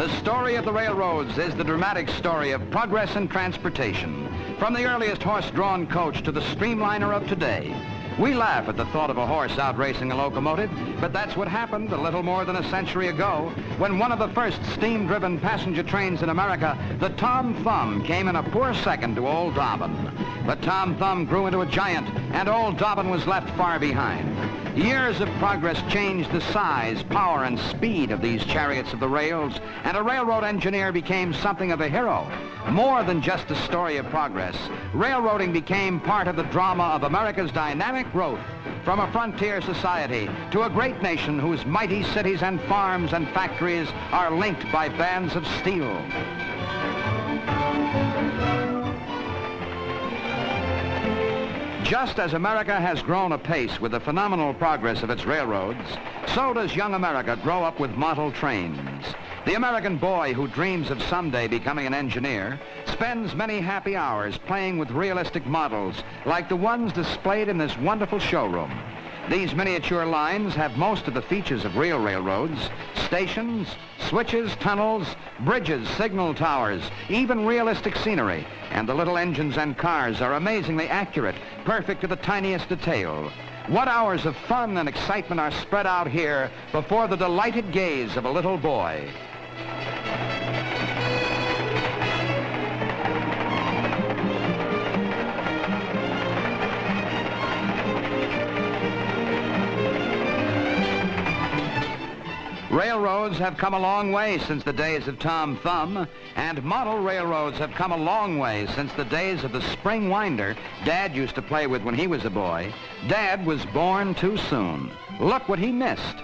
The story of the railroads is the dramatic story of progress in transportation, from the earliest horse-drawn coach to the streamliner of today. We laugh at the thought of a horse outracing a locomotive, but that's what happened a little more than a century ago when one of the first steam-driven passenger trains in America, the Tom Thumb, came in a poor second to Old Dobbin. But Tom Thumb grew into a giant, and Old Dobbin was left far behind. Years of progress changed the size, power, and speed of these chariots of the rails, and a railroad engineer became something of a hero. More than just a story of progress, railroading became part of the drama of America's dynamic growth, from a frontier society to a great nation whose mighty cities and farms and factories are linked by bands of steel. Just as America has grown apace with the phenomenal progress of its railroads, so does young America grow up with model trains. The American boy who dreams of someday becoming an engineer spends many happy hours playing with realistic models like the ones displayed in this wonderful showroom. These miniature lines have most of the features of real railroads: stations, switches, tunnels, bridges, signal towers, even realistic scenery. And the little engines and cars are amazingly accurate, perfect to the tiniest detail. What hours of fun and excitement are spread out here before the delighted gaze of a little boy. Railroads have come a long way since the days of Tom Thumb, and model railroads have come a long way since the days of the spring winder Dad used to play with when he was a boy. Dad was born too soon. Look what he missed.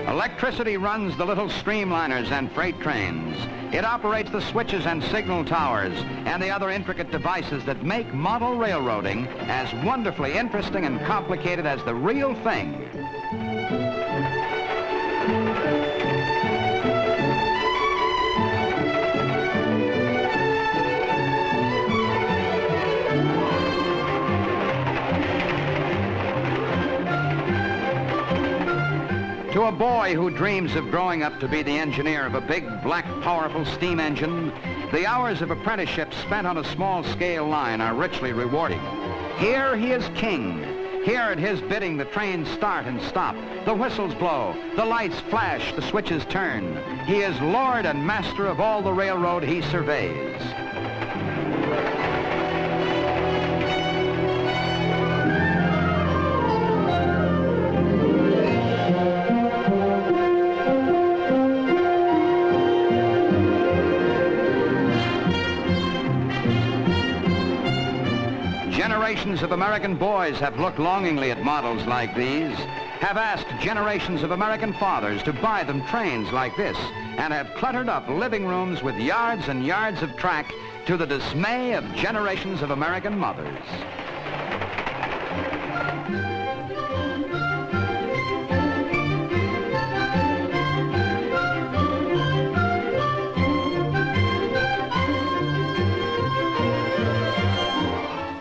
Electricity runs the little streamliners and freight trains. It operates the switches and signal towers and the other intricate devices that make model railroading as wonderfully interesting and complicated as the real thing. To a boy who dreams of growing up to be the engineer of a big, black, powerful steam engine, the hours of apprenticeship spent on a small-scale line are richly rewarding. Here he is king. Here at his bidding, the trains start and stop, the whistles blow, the lights flash, the switches turn. He is lord and master of all the railroad he surveys. Generations of American boys have looked longingly at models like these, have asked generations of American fathers to buy them trains like this, and have cluttered up living rooms with yards and yards of track to the dismay of generations of American mothers.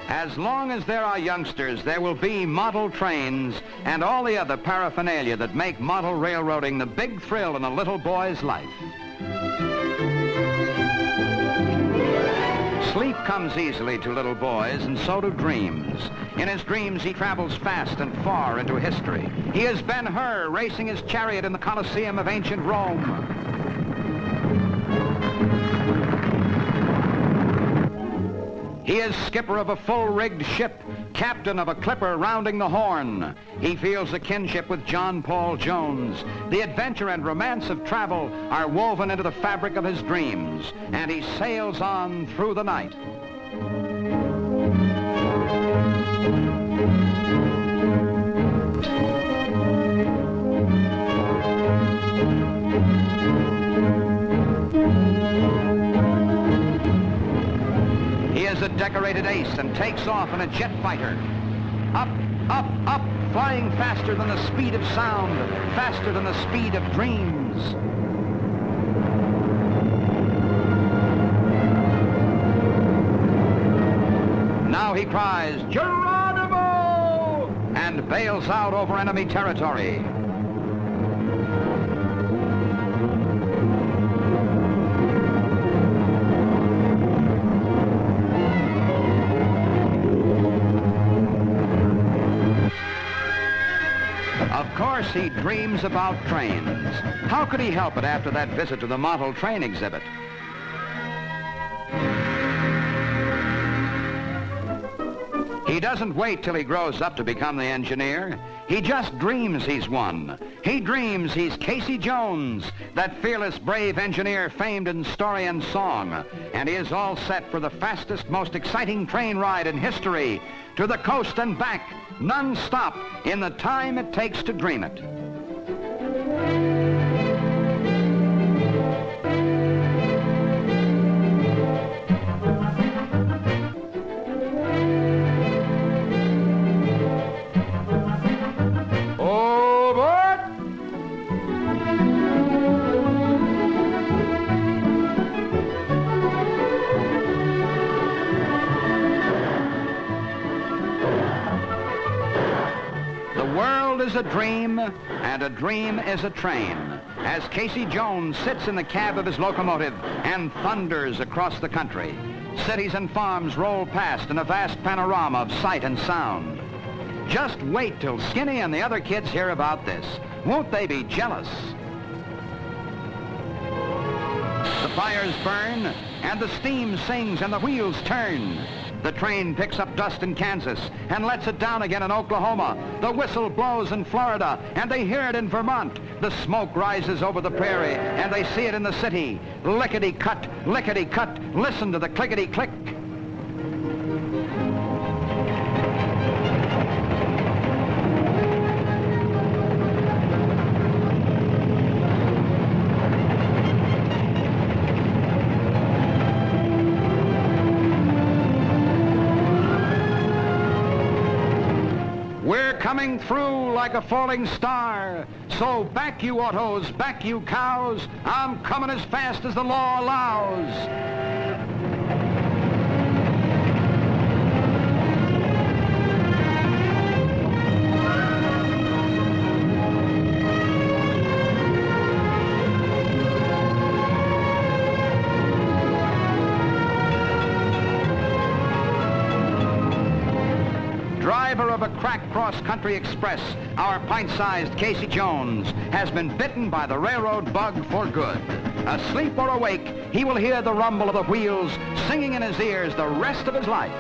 As long as there are youngsters, there will be model trains and all the other paraphernalia that make model railroading the big thrill in a little boy's life. Sleep comes easily to little boys, and so do dreams. In his dreams, he travels fast and far into history. He is Ben-Hur racing his chariot in the Colosseum of ancient Rome. He is skipper of a full-rigged ship, captain of a clipper rounding the Horn. He feels a kinship with John Paul Jones. The adventure and romance of travel are woven into the fabric of his dreams, and he sails on through the night. He is a decorated ace and takes off in a jet fighter. Up, up, up, flying faster than the speed of sound, faster than the speed of dreams. Now he cries, Geronimo! And bails out over enemy territory. Of course, he dreams about trains. How could he help it after that visit to the model train exhibit? He doesn't wait till he grows up to become the engineer. He just dreams he's one. He dreams he's Casey Jones, that fearless, brave engineer famed in story and song. And he is all set for the fastest, most exciting train ride in history, to the coast and back, non-stop, in the time it takes to dream it. Is a dream, and a dream is a train, as Casey Jones sits in the cab of his locomotive and thunders across the country. Cities and farms roll past in a vast panorama of sight and sound. Just wait till Skinny and the other kids hear about this. Won't they be jealous? The fires burn, and the steam sings, and the wheels turn. The train picks up dust in Kansas and lets it down again in Oklahoma. The whistle blows in Florida, and they hear it in Vermont. The smoke rises over the prairie, and they see it in the city. Lickety-cut, lickety-cut, listen to the clickety-click. We're coming through like a falling star. So back you autos, back you cows. I'm coming as fast as the law allows. Driver of a crack cross-country express, our pint-sized Casey Jones has been bitten by the railroad bug for good. Asleep or awake, he will hear the rumble of the wheels singing in his ears the rest of his life.